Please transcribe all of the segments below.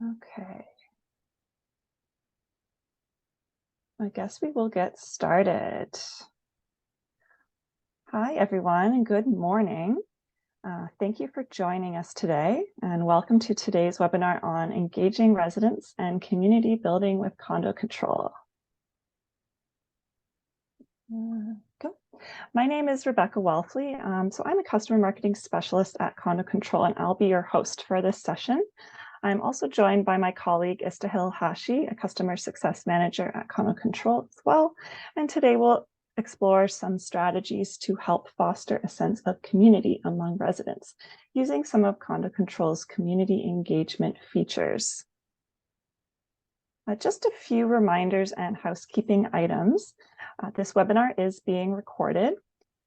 Okay, I guess we will get started. Hi, everyone, and good morning. Thank you for joining us today, and welcome to today's webinar on engaging residents and community building with Condo Control. Go. My name is Rebecca Welfley. So I'm a customer marketing specialist at Condo Control, and I'll be your host for this session. I'm also joined by my colleague, Istahil Hashi, a customer success manager at Condo Control as well. And today we'll explore some strategies to help foster a sense of community among residents using some of Condo Control's community engagement features. Just a few reminders and housekeeping items. This webinar is being recorded.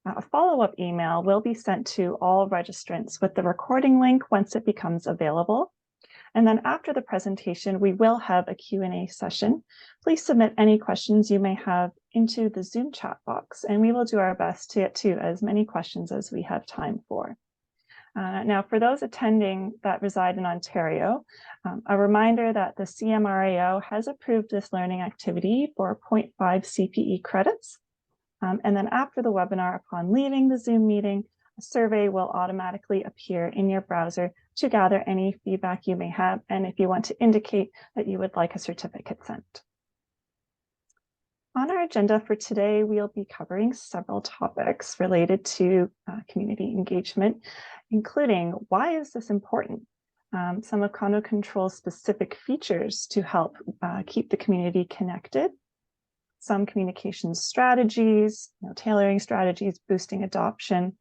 A follow-up email will be sent to all registrants with the recording link once it becomes available. And then after the presentation, we will have a Q&A session. Please submit any questions you may have into the Zoom chat box, and we will do our best to get to as many questions as we have time for. Now, for those attending that reside in Ontario, a reminder that the CMRAO has approved this learning activity for 0.5 CPE credits. And then after the webinar, upon leaving the Zoom meeting, a survey will automatically appear in your browser to gather any feedback you may have, and if you want to indicate that you would like a certificate sent. On our agenda for today, we'll be covering several topics related to community engagement, including why is this important? Some of Condo Control's specific features to help keep the community connected, some communication strategies, tailoring strategies, boosting adoption,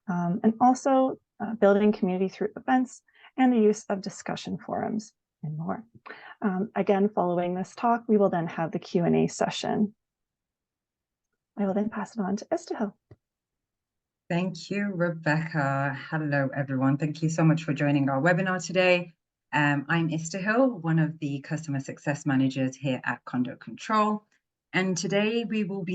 and also building community through events and the use of discussion forums and more. Again, following this talk, we will then have the Q&A session. I will then pass it on to Istahil. Thank you, Rebecca. Hello, everyone. Thank you so much for joining our webinar today. I'm Istahil, one of the customer success managers here at Condo Control. And today we will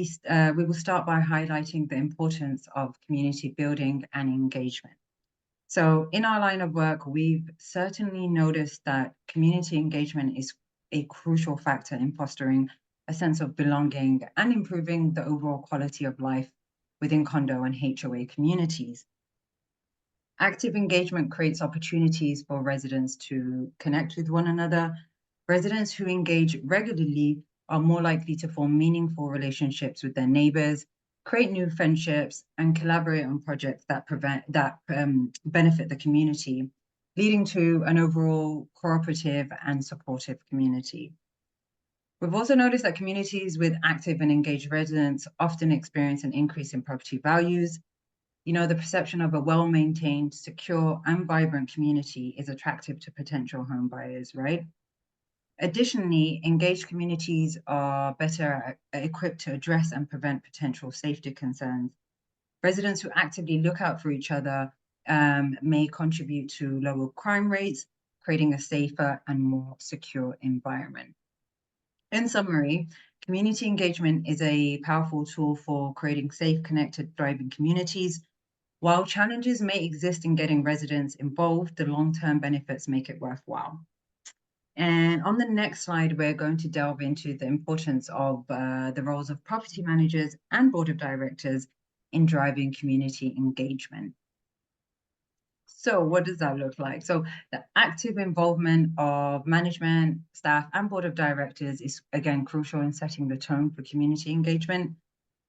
start by highlighting the importance of community building and engagement. So in our line of work, we've certainly noticed that community engagement is a crucial factor in fostering a sense of belonging and improving the overall quality of life within condo and HOA communities. Active engagement creates opportunities for residents to connect with one another. Residents who engage regularly are more likely to form meaningful relationships with their neighbors, create new friendships, and collaborate on projects that benefit the community, leading to an overall cooperative and supportive community. We've also noticed that communities with active and engaged residents often experience an increase in property values. The perception of a well-maintained, secure, and vibrant community is attractive to potential home buyers, right? Additionally, engaged communities are better equipped to address and prevent potential safety concerns. Residents who actively look out for each other may contribute to lower crime rates, creating a safer and more secure environment. In summary, community engagement is a powerful tool for creating safe, connected, thriving communities. While challenges may exist in getting residents involved, the long-term benefits make it worthwhile. And on the next slide, we're going to delve into the importance of the roles of property managers and board of directors in driving community engagement. So what does that look like? So the active involvement of management, staff, and board of directors is, again, crucial in setting the tone for community engagement.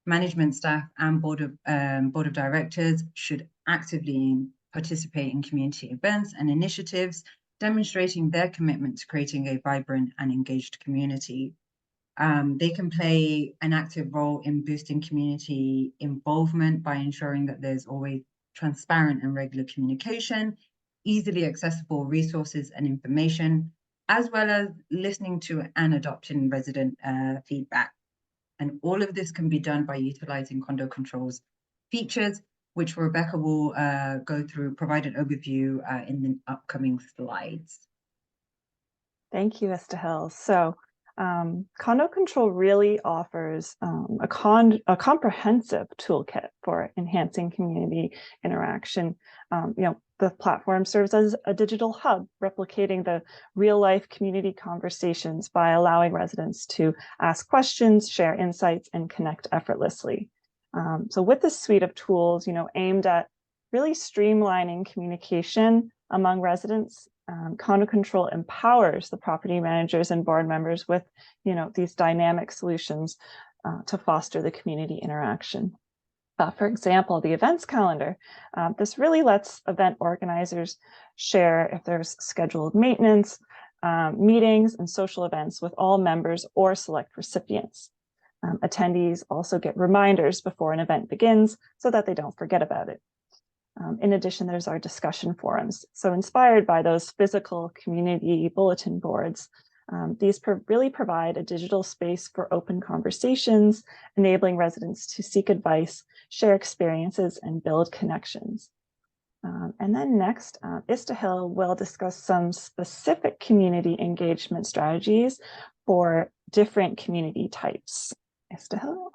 Management, staff, and board of directors should actively participate in community events and initiatives, demonstrating their commitment to creating a vibrant and engaged community. They can play an active role in boosting community involvement by ensuring that there's always transparent and regular communication, easily accessible resources and information, as well as listening to and adopting resident feedback. And all of this can be done by utilizing Condo Control's features, which Rebecca will go through, provide an overview in the upcoming slides. Thank you, Istahil. So Condo Control really offers a comprehensive toolkit for enhancing community interaction. The platform serves as a digital hub, replicating the real-life community conversations by allowing residents to ask questions, share insights, and connect effortlessly. So with this suite of tools, aimed at really streamlining communication among residents, Condo Control empowers the property managers and board members with, these dynamic solutions to foster the community interaction. For example, the events calendar. This really lets event organizers share if there's scheduled maintenance, meetings, and social events with all members or select recipients. Attendees also get reminders before an event begins so that they don't forget about it. In addition, there's our discussion forums. So inspired by those physical community bulletin boards, these really provide a digital space for open conversations, enabling residents to seek advice, share experiences, and build connections. And then next, Istahil will discuss some specific community engagement strategies for different community types. Istahil?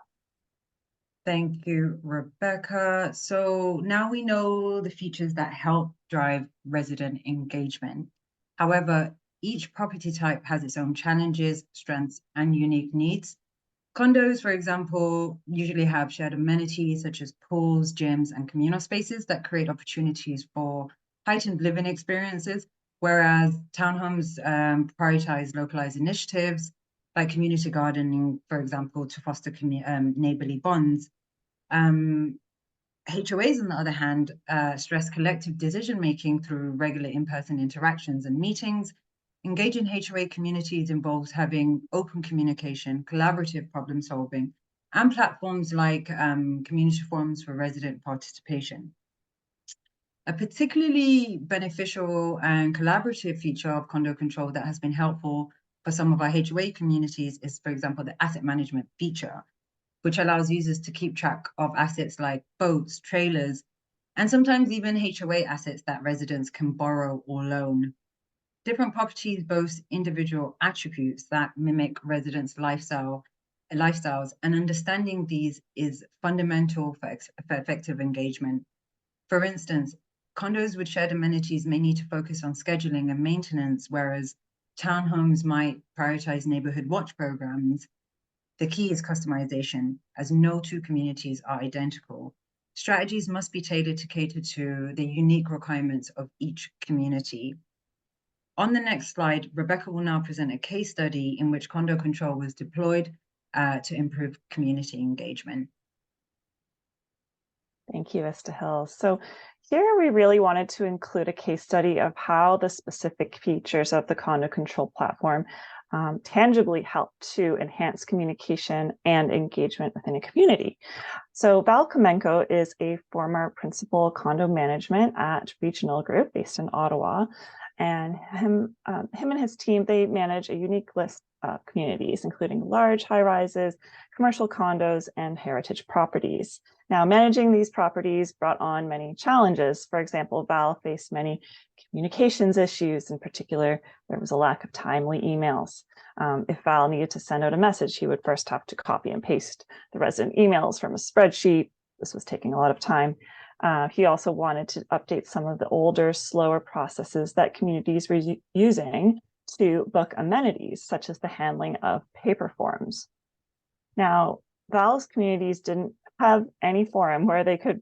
Thank you, Rebecca. So now we know the features that help drive resident engagement. However, each property type has its own challenges, strengths, and unique needs. Condos, for example, usually have shared amenities such as pools, gyms, and communal spaces that create opportunities for heightened living experiences, whereas townhomes prioritize localized initiatives like community gardening, for example, to foster neighborly bonds. HOAs, on the other hand, stress collective decision-making through regular in-person interactions and meetings. Engaging HOA communities involves having open communication, collaborative problem solving, and platforms like community forums for resident participation. A particularly beneficial and collaborative feature of Condo Control that has been helpful for some of our HOA communities is, for example, the asset management feature, which allows users to keep track of assets like boats, trailers, and sometimes even HOA assets that residents can borrow or loan. Different properties boast individual attributes that mimic residents' lifestyles, and understanding these is fundamental for effective engagement. For instance, condos with shared amenities may need to focus on scheduling and maintenance, whereas townhomes might prioritize neighborhood watch programs. The key is customization, as no two communities are identical. Strategies must be tailored to cater to the unique requirements of each community. On the next slide, Rebecca will now present a case study in which Condo Control was deployed to improve community engagement. Thank you, Istahil. So here we really wanted to include a case study of how the specific features of the Condo Control platform tangibly help to enhance communication and engagement within a community. So Val Kamenko is a former principal condo management at Regional Group based in Ottawa. And him and his team, they manage a unique list of communities, including large high-rises, commercial condos, and heritage properties. Now, managing these properties brought on many challenges. For example, Val faced many communications issues. In particular, there was a lack of timely emails. If Val needed to send out a message, he would first have to copy and paste the resident emails from a spreadsheet. This was taking a lot of time. He also wanted to update some of the older, slower processes that communities were using to book amenities, such as the handling of paper forms. Now, Val's communities didn't have any forum where they could,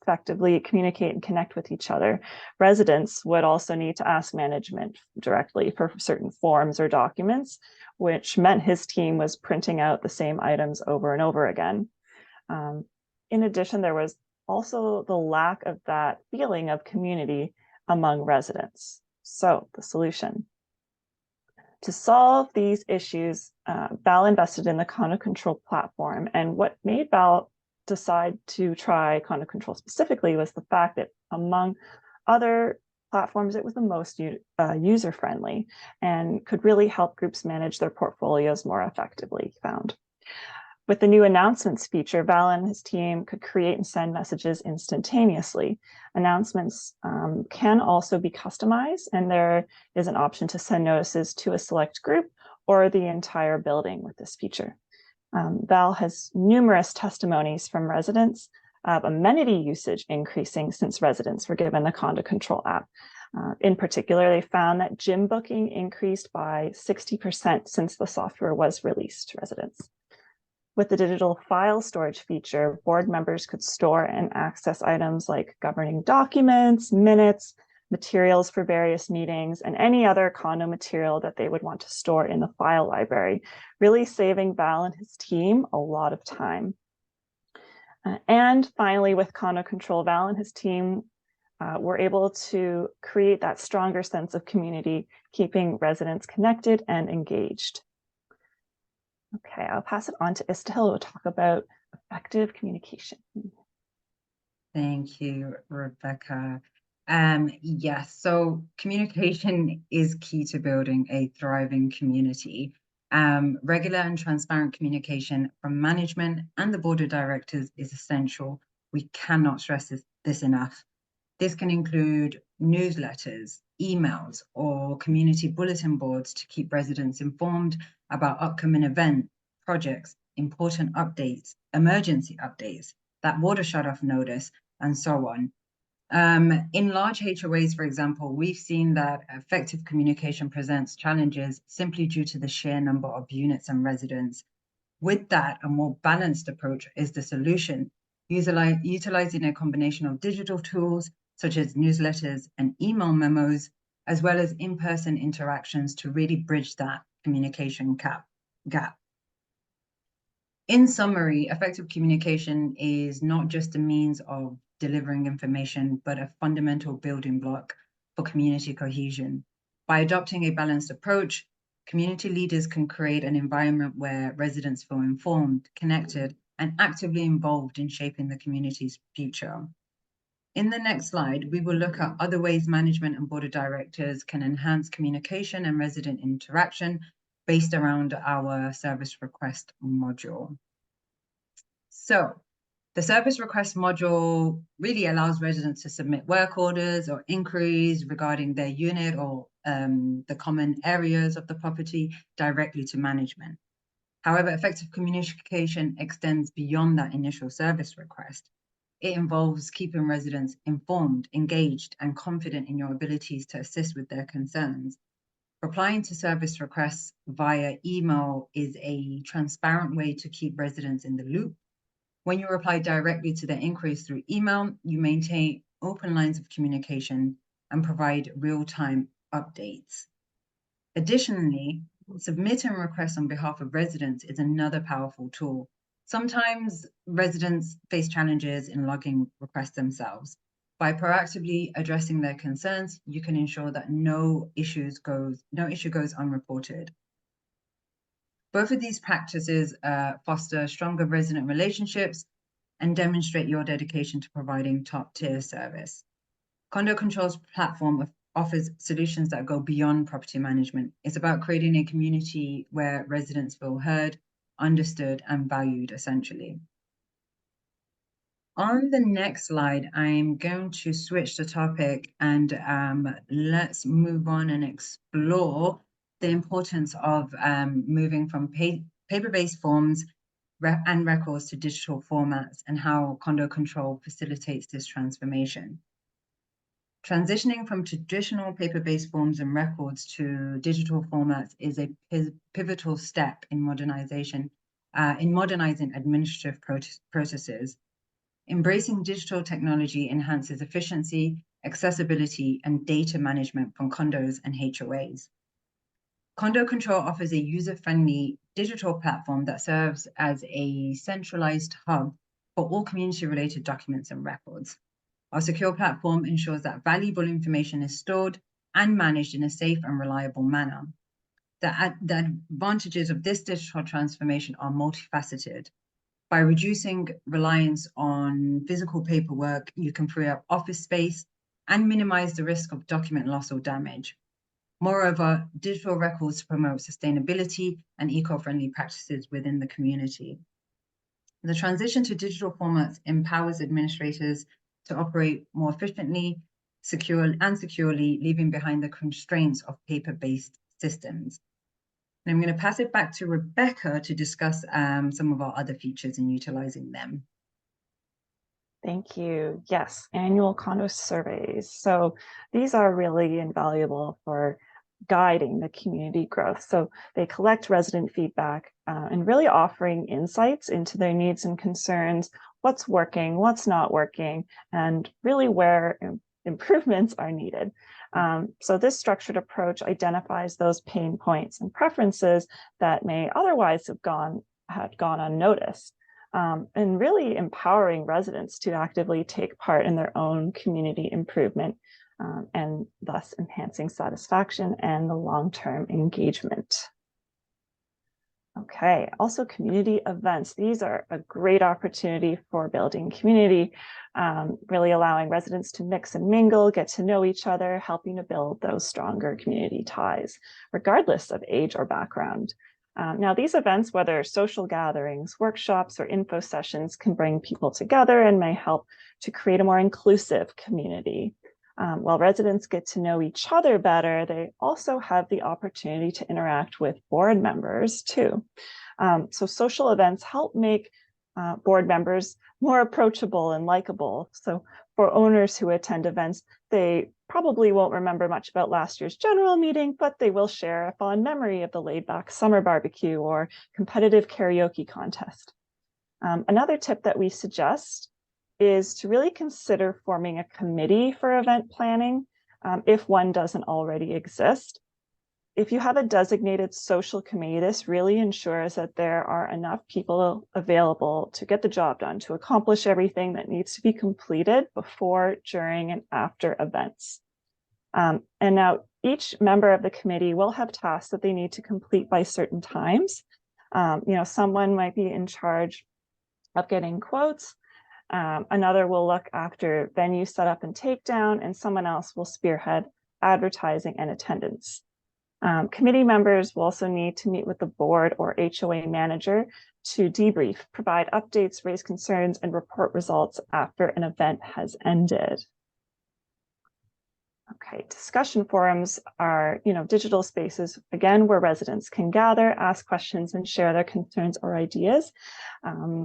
effectively communicate and connect with each other. Residents would also need to ask management directly for certain forms or documents, which meant his team was printing out the same items over and over again. In addition, there was also the lack of that feeling of community among residents. So the solution. To solve these issues, Val invested in the Condo Control platform. And what made Val decide to try Condo Control specifically was the fact that among other platforms, it was the most user-friendly and could really help groups manage their portfolios more effectively, he found. With the new announcements feature, Val and his team could create and send messages instantaneously. Announcements can also be customized, and there is an option to send notices to a select group or the entire building with this feature. Val has numerous testimonies from residents of amenity usage increasing since residents were given the Condo Control app. In particular, they found that gym booking increased by 60% since the software was released to residents. With the digital file storage feature, board members could store and access items like governing documents, minutes, materials for various meetings, and any other condo material that they would want to store in the file library, really saving Val and his team a lot of time. And finally, with Condo Control, Val and his team were able to create that stronger sense of community, keeping residents connected and engaged. Okay, I'll pass it on to Istahil, who will talk about effective communication. Thank you, Rebecca. Yes, so communication is key to building a thriving community. Regular and transparent communication from management and the board of directors is essential. We cannot stress this enough. This can include newsletters, emails, or community bulletin boards to keep residents informed about upcoming events, projects, important updates, emergency updates, that water shut-off notice, and so on. In large HOAs, for example, we've seen that effective communication presents challenges simply due to the sheer number of units and residents. With that, a more balanced approach is the solution, utilizing a combination of digital tools such as newsletters and email memos, as well as in-person interactions to really bridge that communication gap. In summary, effective communication is not just a means of delivering information, but a fundamental building block for community cohesion. By adopting a balanced approach, community leaders can create an environment where residents feel informed, connected, and actively involved in shaping the community's future. In the next slide, we will look at other ways management and board of directors can enhance communication and resident interaction based around our service request module. So the service request module really allows residents to submit work orders or inquiries regarding their unit or the common areas of the property directly to management. However, effective communication extends beyond that initial service request. It involves keeping residents informed, engaged, and confident in your abilities to assist with their concerns. Replying to service requests via email is a transparent way to keep residents in the loop. When you reply directly to their inquiries through email, you maintain open lines of communication and provide real-time updates. Additionally, submitting requests on behalf of residents is another powerful tool. Sometimes residents face challenges in logging requests themselves. By proactively addressing their concerns, you can ensure that no issue goes unreported. Both of these practices foster stronger resident relationships and demonstrate your dedication to providing top-tier service. Condo Control's platform offers solutions that go beyond property management. It's about creating a community where residents feel heard, understood, and valued, essentially. On the next slide, I'm going to switch the topic and let's move on and explore the importance of moving from paper-based forms and records to digital formats and how Condo Control facilitates this transformation. Transitioning from traditional paper-based forms and records to digital formats is a pivotal step in modernizing administrative processes. Embracing digital technology enhances efficiency, accessibility, and data management from condos and HOAs. Condo Control offers a user-friendly digital platform that serves as a centralized hub for all community-related documents and records. Our secure platform ensures that valuable information is stored and managed in a safe and reliable manner. The advantages of this digital transformation are multifaceted. By reducing reliance on physical paperwork, you can free up office space and minimize the risk of document loss or damage. Moreover, digital records promote sustainability and eco-friendly practices within the community. The transition to digital formats empowers administrators to operate more efficiently, securely, leaving behind the constraints of paper-based systems. And I'm going to pass it back to Rebecca to discuss some of our other features and utilizing them. Thank you. Yes, annual condo surveys. So these are really invaluable for guiding the community growth. So they collect resident feedback and really offering insights into their needs and concerns, what's working, what's not working, and really where improvements are needed. So this structured approach identifies those pain points and preferences that may otherwise have gone unnoticed. And really empowering residents to actively take part in their own community improvement and thus enhancing satisfaction and the long-term engagement. Okay, also community events. These are a great opportunity for building community, really allowing residents to mix and mingle, get to know each other, helping to build those stronger community ties, regardless of age or background. Now, these events, whether social gatherings, workshops, or info sessions, can bring people together and may help to create a more inclusive community. While residents get to know each other better, they also have the opportunity to interact with board members too. So social events help make board members more approachable and likable. So for owners who attend events, they probably won't remember much about last year's general meeting, but they will share a fond memory of the laid-back summer barbecue or competitive karaoke contest. Another tip that we suggest is to really consider forming a committee for event planning if one doesn't already exist. If you have a designated social committee, this really ensures that there are enough people available to get the job done, to accomplish everything that needs to be completed before, during, and after events. And now each member of the committee will have tasks that they need to complete by certain times. Someone might be in charge of getting quotes. Another will look after venue setup and takedown, and someone else will spearhead advertising and attendance. Committee members will also need to meet with the board or HOA manager to debrief, provide updates, raise concerns, and report results after an event has ended. Okay, discussion forums are, digital spaces, again, where residents can gather, ask questions, and share their concerns or ideas.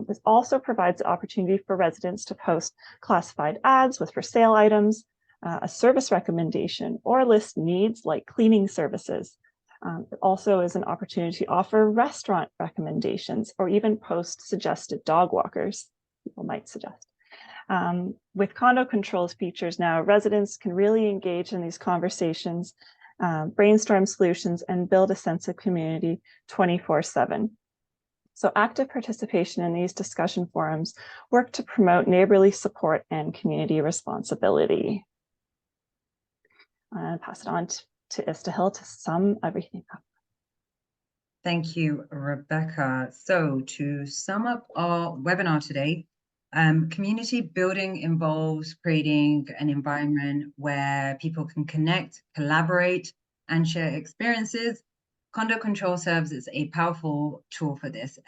This also provides the opportunity for residents to post classified ads with for sale items, a service recommendation, or list needs like cleaning services. It also is an opportunity to offer restaurant recommendations or even post suggested dog walkers, people might suggest. With Condo Control's features now, residents can really engage in these conversations, brainstorm solutions, and build a sense of community 24/7. So active participation in these discussion forums work to promote neighborly support and community responsibility. And pass it on to Istahil to sum everything up. Thank you, Rebecca. So to sum up our webinar today, community building involves creating an environment where people can connect, collaborate, and share experiences. Condo Control serves as a powerful tool for this,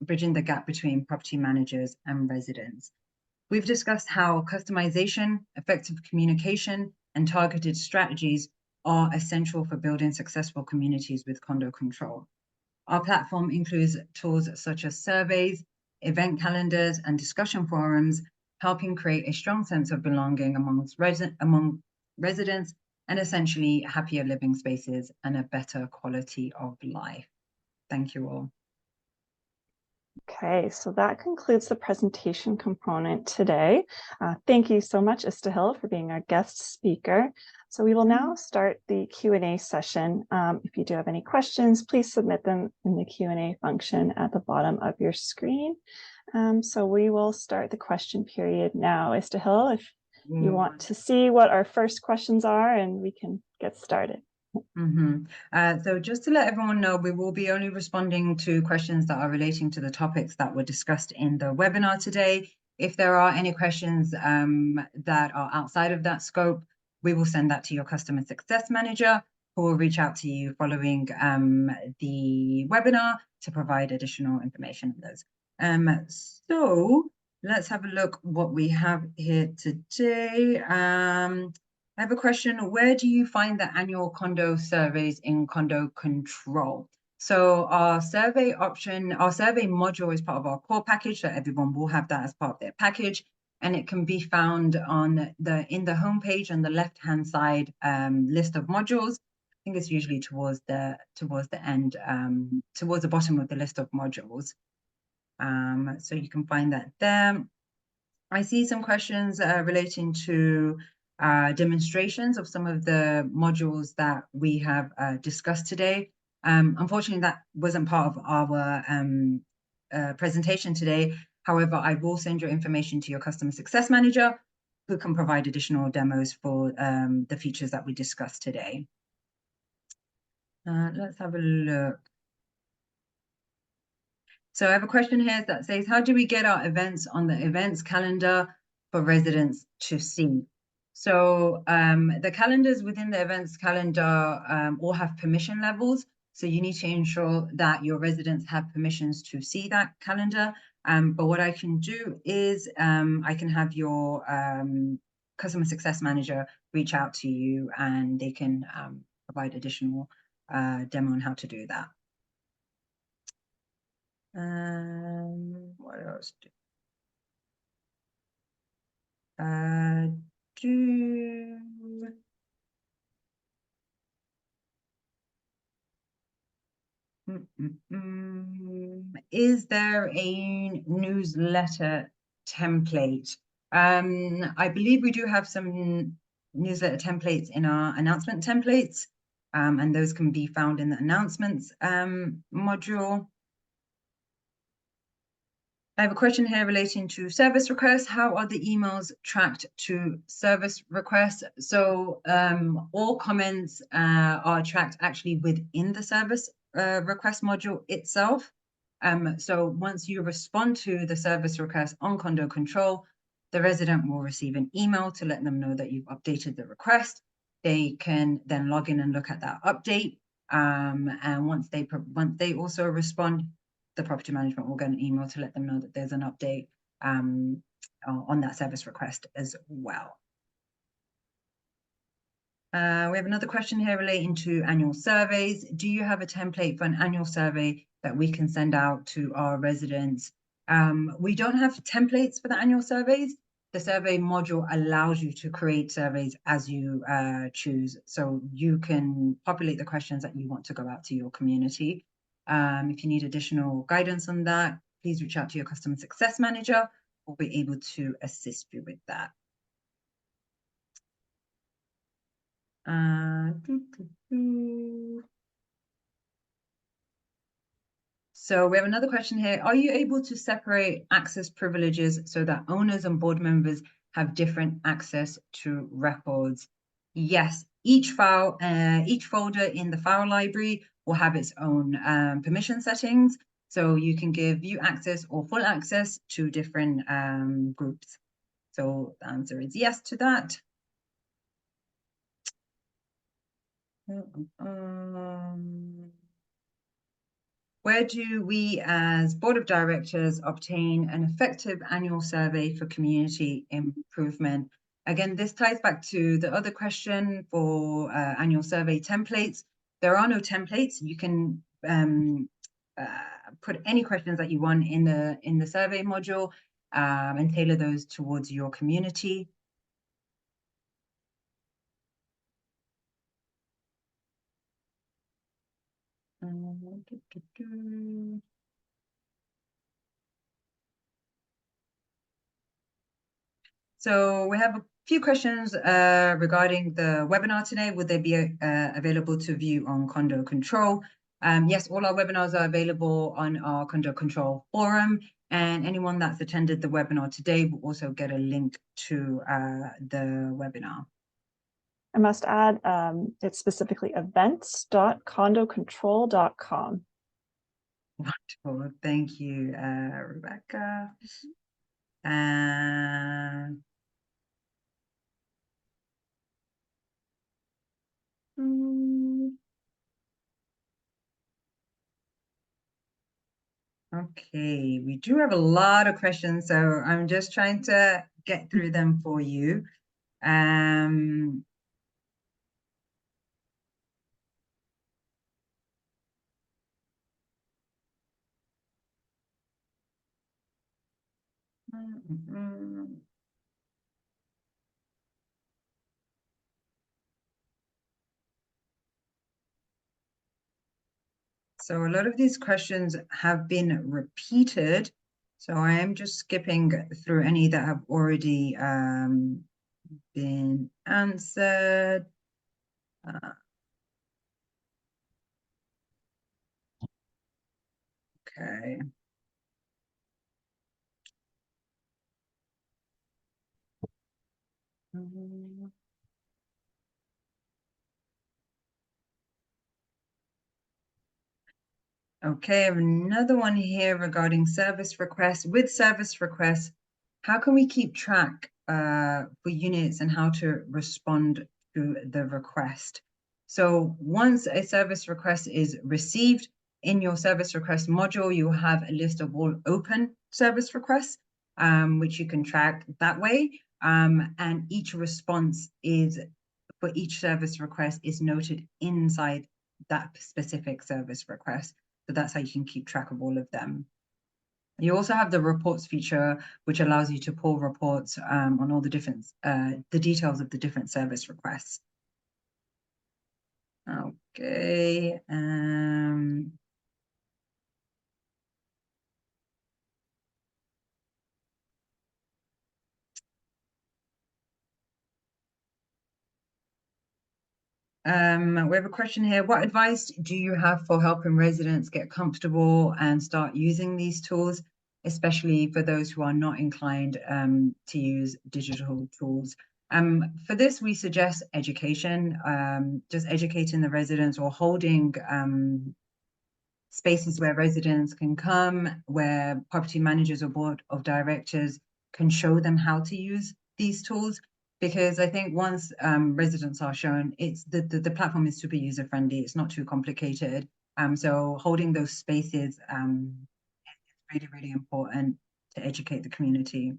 bridging the gap between property managers and residents. We've discussed how customization, effective communication, and targeted strategies are essential for building successful communities with Condo Control. Our platform includes tools such as surveys, event calendars, and discussion forums, helping create a strong sense of belonging among residents and essentially happier living spaces and a better quality of life. Thank you all. Okay, so that concludes the presentation component today. Thank you so much, Istahil, for being our guest speaker. So we will now start the Q&A session. If you do have any questions, please submit them in the Q&A function at the bottom of your screen. So we will start the question period now. Istahil, if you want to see what our first questions are, and we can get started. So just to let everyone know, we will be only responding to questions that are relating to the topics that were discussed in the webinar today. If there are any questions that are outside of that scope, we will send that to your customer success manager, who will reach out to you following the webinar to provide additional information on those. So let's have a look what we have here today. I have a question. Where do you find the annual condo surveys in Condo Control? So our survey option, our survey module is part of our core package, so everyone will have that as part of their package. And it can be found on in the homepage on the left-hand side list of modules. I think it's usually towards the end, towards the bottom of the list of modules. So you can find that there. I see some questions relating to demonstrations of some of the modules that we have discussed today. Unfortunately, that wasn't part of our presentation today. However, I will send your information to your customer success manager, who can provide additional demos for the features that we discussed today. Let's have a look. So I have a question here that says, how do we get our events on the events calendar for residents to see? So the calendars within the events calendar all have permission levels. So you need to ensure that your residents have permissions to see that calendar. But what I can do is I can have your customer success manager reach out to you, and they can provide additional demo on how to do that. What else? Is there a newsletter template? I believe we do have some newsletter templates in our announcement templates, and those can be found in the announcements module. I have a question here relating to service requests. How are the emails tracked to service requests? So all comments are tracked actually within the service request module itself. So once you respond to the service request on Condo Control, the resident will receive an email to let them know that you've updated the request. They can then log in and look at that update. And once they also respond, the property management will get an email to let them know that there's an update on that service request as well. We have another question here relating to annual surveys. Do you have a template for an annual survey that we can send out to our residents? We don't have templates for the annual surveys. The survey module allows you to create surveys as you choose. So you can populate the questions that you want to go out to your community. If you need additional guidance on that, please reach out to your customer success manager. We'll be able to assist you with that. So we have another question here. Are you able to separate access privileges so that owners and board members have different access to records? Yes, each file, each folder in the file library will have its own permission settings. So you can give view access or full access to different groups. So the answer is yes to that. Where do we as board of directors obtain an effective annual survey for community improvement? Again, this ties back to the other question for annual survey templates. There are no templates. You can put any questions that you want in the survey module and tailor those towards your community. So we have a few questions regarding the webinar today. Would they be available to view on Condo Control? Yes, all our webinars are available on our Condo Control forum, and anyone that's attended the webinar today will also get a link to the webinar. I must add, it's specifically events.condocontrol.com. Wonderful. Thank you, Rebecca. Okay, we do have a lot of questions, so I'm just trying to get through them for you. So a lot of these questions have been repeated. So I am just skipping through any that have already been answered. Okay. Okay, I have another one here regarding service requests. With service requests, how can we keep track for units and how to respond to the request? So once a service request is received, in your service request module, you have a list of all open service requests, which you can track that way. And each response is, for each service request, is noted inside that specific service request. So that's how you can keep track of all of them. You also have the reports feature, which allows you to pull reports on all the different, the details of the different service requests. Okay. We have a question here. What advice do you have for helping residents get comfortable and start using these tools, especially for those who are not inclined to use digital tools? For this, we suggest education, just educating the residents or holding spaces where residents can come, where property managers or board of directors can show them how to use these tools. Because I think once residents are shown, it's the platform is super user friendly. It's not too complicated. So holding those spaces is really, really important to educate the community.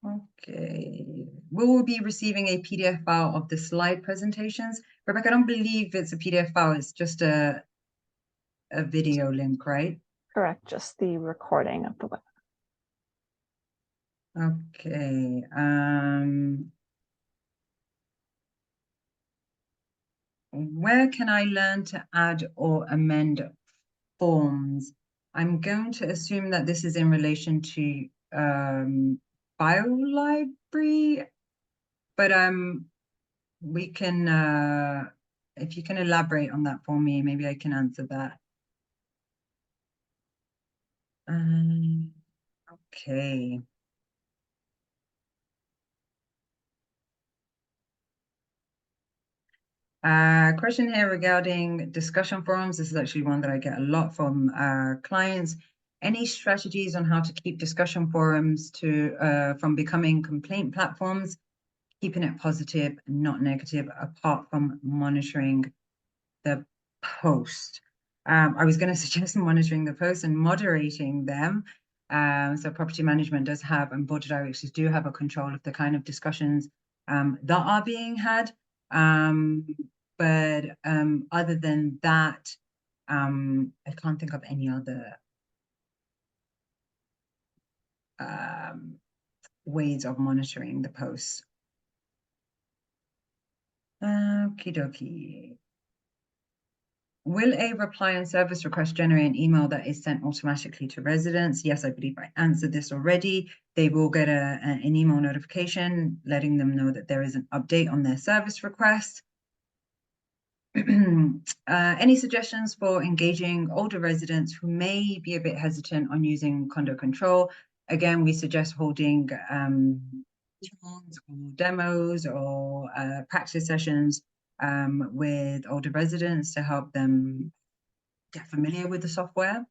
Okay, we will be receiving a PDF file of the slide presentations. Rebecca, I don't believe it's a PDF file. It's just a video link, right? Correct, just the recording of the web. Okay. Where can I learn to add or amend forms? I'm going to assume that this is in relation to file library, but we can if you can elaborate on that for me, maybe I can answer that. Okay. Question here regarding discussion forums. This is actually one that I get a lot from clients. Any strategies on how to keep discussion forums from becoming complaint platforms, keeping it positive, not negative, apart from monitoring the post? I was going to suggest monitoring the post and moderating them. So property management does have, and board of directors do have a control of the kind of discussions that are being had. But other than that, I can't think of any other ways of monitoring the posts. Okie dokie. Will a reply and service request generate an email that is sent automatically to residents? Yes, I believe I answered this already. They will get an email notification letting them know that there is an update on their service request. Any suggestions for engaging older residents who may be a bit hesitant on using Condo Control? Again, we suggest holding talks or demos or practice sessions with older residents to help them get familiar with the software.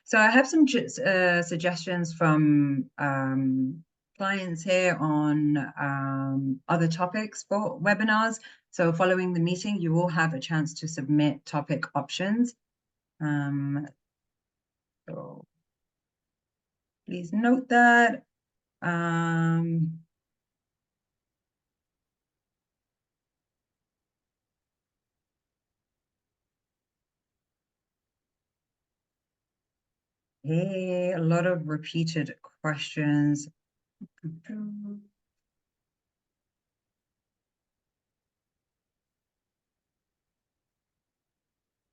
So I have some suggestions from clients here on other topics for webinars. So following the meeting, you will have a chance to submit topic options. So please note that. Hey, a lot of repeated questions.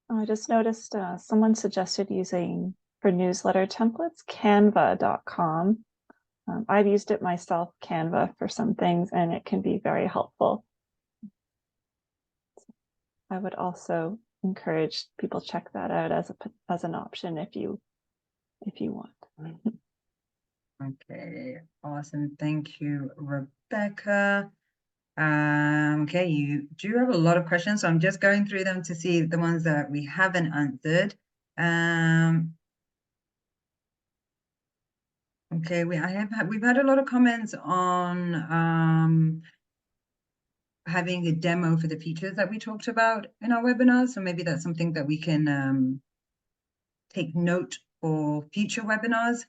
I just noticed someone suggested using for newsletter templates, canva.com. I've used it myself, Canva, for some things, and it can be very helpful. I would also encourage people check that out as an option if you want. Okay, awesome. Thank you, Rebecca. Okay, you do have a lot of questions, so I'm just going through them to see the ones that we haven't answered. Okay, we've had a lot of comments on having a demo for the features that we talked about in our webinar. So maybe that's something that we can take note for future webinars.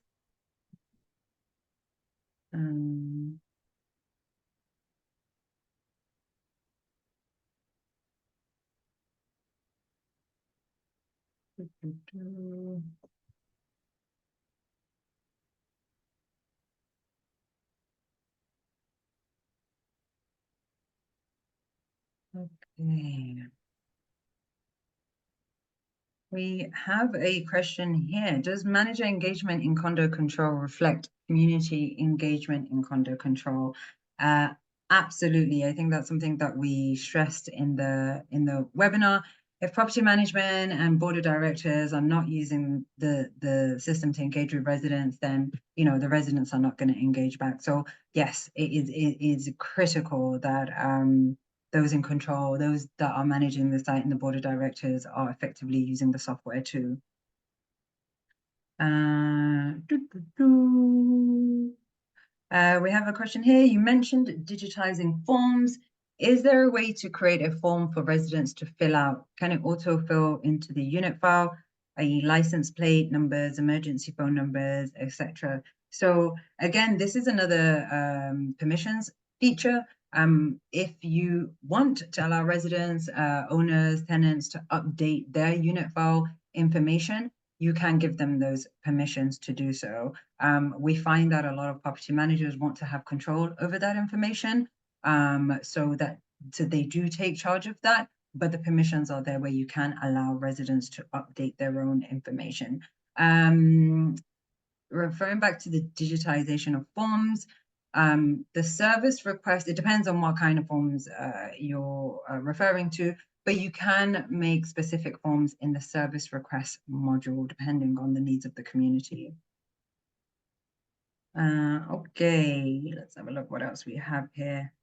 Okay. We have a question here. Does manager engagement in Condo Control reflect community engagement in Condo Control? Absolutely. I think that's something that we stressed in the webinar. If property management and board of directors are not using the system to engage with residents, then the residents are not going to engage back. So yes, it is critical that those in control, those that are managing the site and the board of directors are effectively using the software too. We have a question here. You mentioned digitizing forms. Is there a way to create a form for residents to fill out? Can it autofill into the unit file, i.e. license plate numbers, emergency phone numbers, etc.? So again, this is another permissions feature. If you want to allow residents, owners, tenants to update their unit file information, you can give them those permissions to do so. We find that a lot of property managers want to have control over that information, so they do take charge of that, but the permissions are there where you can allow residents to update their own information. Referring back to the digitization of forms, the service request, it depends on what kind of forms you're referring to, but you can make specific forms in the service request module depending on the needs of the community. Okay, let's have a look what else we have here.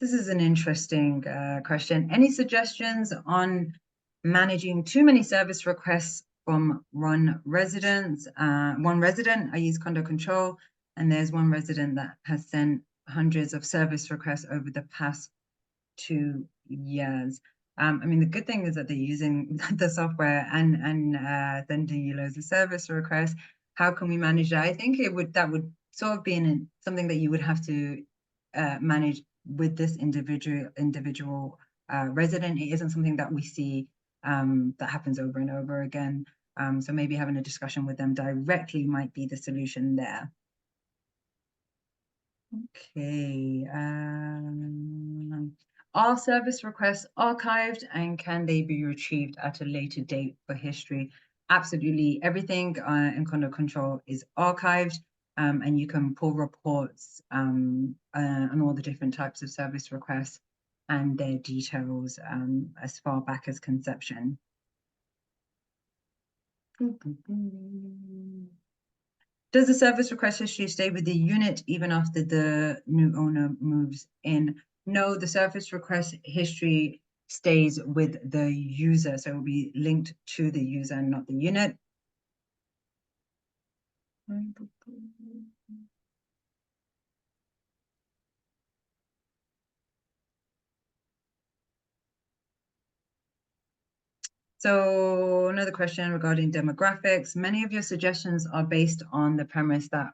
This is an interesting question. Any suggestions on managing too many service requests from one resident? I use Condo Control, and there's one resident that has sent hundreds of service requests over the past 2 years. I mean, the good thing is that they're using the software and sending you loads of service requests. How can we manage that? I think that would sort of be something that you would have to manage with this individual resident. It isn't something that we see that happens over and over again. So maybe having a discussion with them directly might be the solution there. Okay. Are service requests archived and can they be retrieved at a later date for history? Absolutely. Everything in Condo Control is archived, and you can pull reports on all the different types of service requests and their details as far back as conception. Does the service request history stay with the unit even after the new owner moves in? No, the service request history stays with the user, so it will be linked to the user and not the unit. So another question regarding demographics. Many of your suggestions are based on the premise that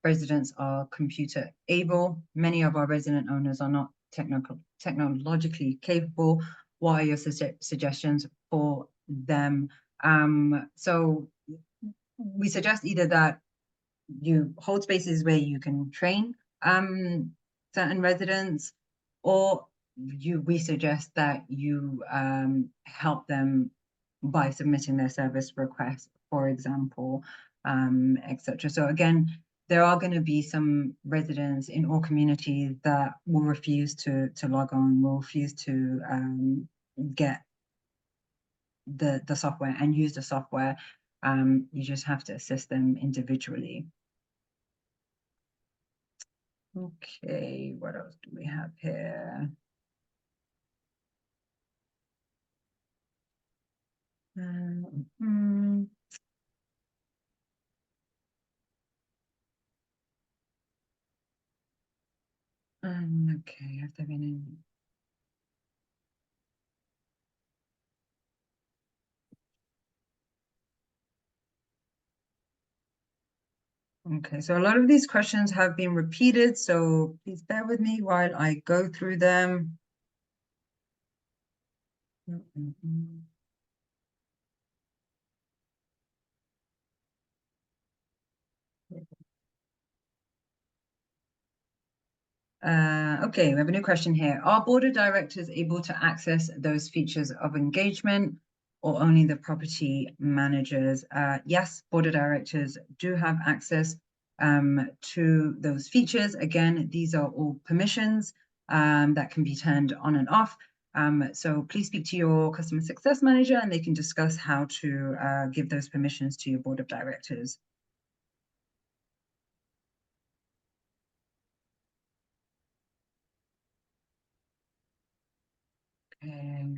residents are computer able. Many of our resident owners are not technologically capable. What are your suggestions for them? So we suggest either that you hold spaces where you can train certain residents, or we suggest that you help them by submitting their service request, for example, etc. So again, there are going to be some residents in all communities that will refuse to log on, will refuse to get the software and use the software. You just have to assist them individually. Okay, what else do we have here? Okay, have there been any? Okay, so a lot of these questions have been repeated, so please bear with me while I go through them. Okay, we have a new question here. Are board of directors able to access those features of engagement, or only the property managers? Yes, board of directors do have access to those features. Again, these are all permissions that can be turned on and off. So please speak to your customer success manager and they can discuss how to give those permissions to your board of directors. Okay.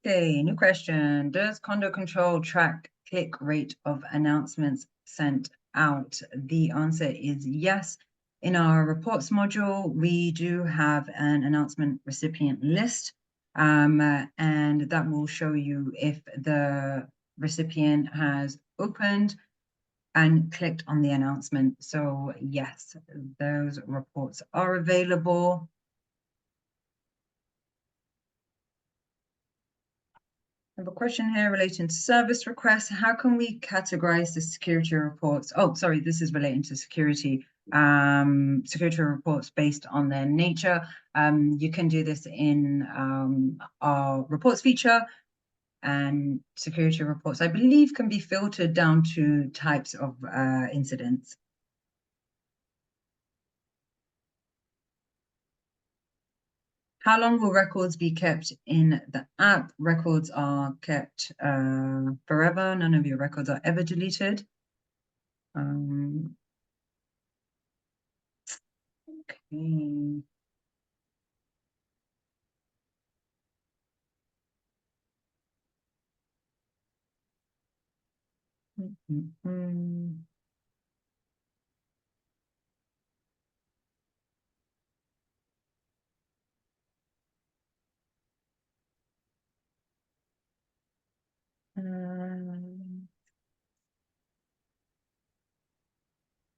Okay, new question. Does Condo Control track click rate of announcements sent out? The answer is yes. In our reports module, we do have an announcement recipient list, and that will show you if the recipient has opened and clicked on the announcement. So yes, those reports are available. I have a question here relating to service requests. How can we categorize the security reports? Oh, sorry, this is relating to security reports based on their nature. You can do this in our reports feature, and security reports, I believe, can be filtered down to types of incidents. How long will records be kept in the app? Records are kept forever. None of your records are ever deleted. Okay.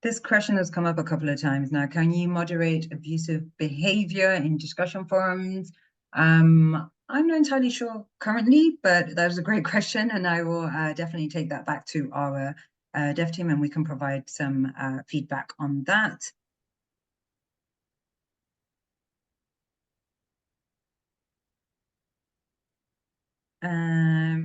This question has come up a couple of times now. Can you moderate abusive behavior in discussion forums? I'm not entirely sure currently, but that is a great question, and I will definitely take that back to our dev team, and we can provide some feedback on that.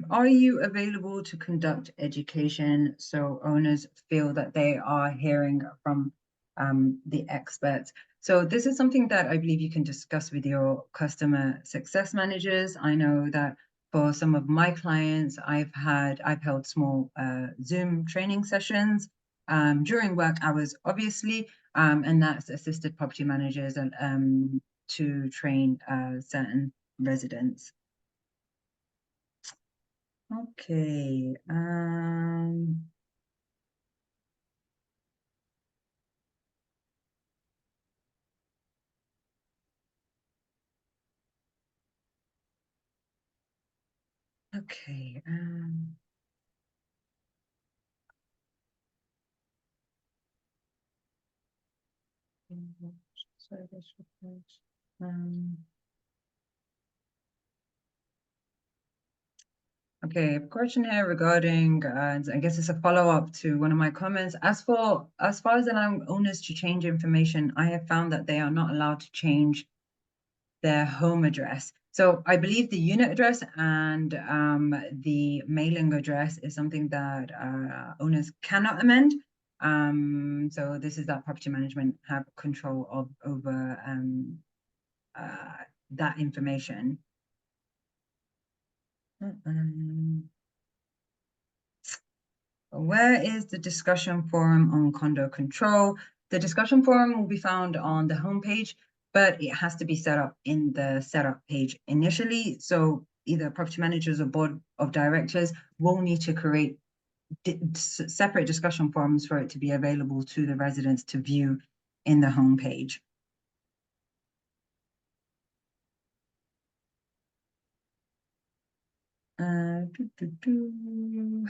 Are you available to conduct education so owners feel that they are hearing from the experts? So this is something that I believe you can discuss with your customer success managers. I know that for some of my clients, I've held small Zoom training sessions during work hours, obviously, and that's assisted property managers to train certain residents. Okay. Okay. Service reports. Okay, a question here regarding, I guess it's a follow-up to one of my comments. As far as allowing owners to change information, I have found that they are not allowed to change their home address. So I believe the unit address and the mailing address is something that owners cannot amend. So this is that property management have control over that information. Where is the discussion forum on condo control? The discussion forum will be found on the homepage, but it has to be set up in the setup page initially. So either property managers or board of directors will need to create separate discussion forums for it to be available to the residents to view in the homepage.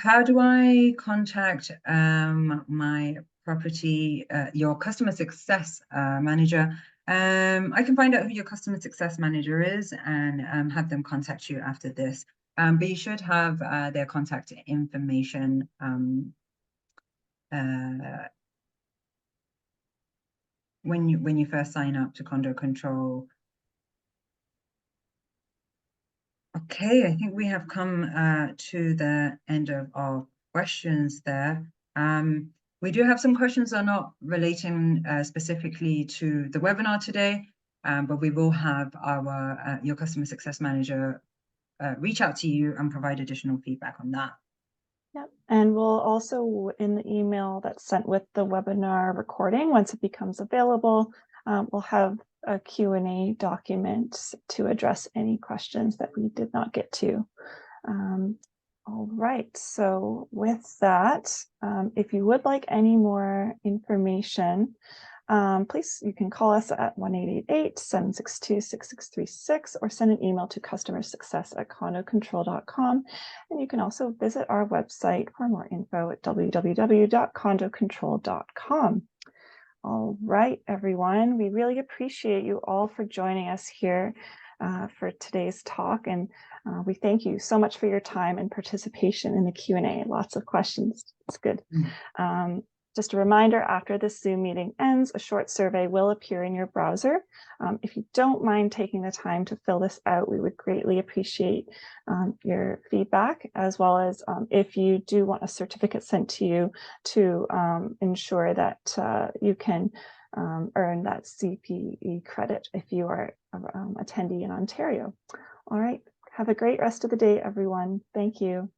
How do I contact my property, your customer success manager? I can find out who your customer success manager is and have them contact you after this. But you should have their contact information when you first sign up to Condo Control. Okay, I think we have come to the end of our questions there. We do have some questions that are not relating specifically to the webinar today, but we will have our your customer success manager reach out to you and provide additional feedback on that. Yep. And we'll also, in the email that's sent with the webinar recording, once it becomes available, we'll have a Q&A document to address any questions that we did not get to. All right, so with that, if you would like any more information, please, you can call us at 1-888-762-6636 or send an email to customersuccess@condocontrol.com. And you can also visit our website for more info at www.condocontrol.com. All right, everyone, we really appreciate you all for joining us here for today's talk. And we thank you so much for your time and participation in the Q&A. Lots of questions. It's good. Just a reminder, after this Zoom meeting ends, a short survey will appear in your browser. If you don't mind taking the time to fill this out, we would greatly appreciate your feedback, as well as if you do want a certificate sent to you to ensure that you can earn that CPE credit if you are an attendee in Ontario. All right, have a great rest of the day, everyone. Thank you.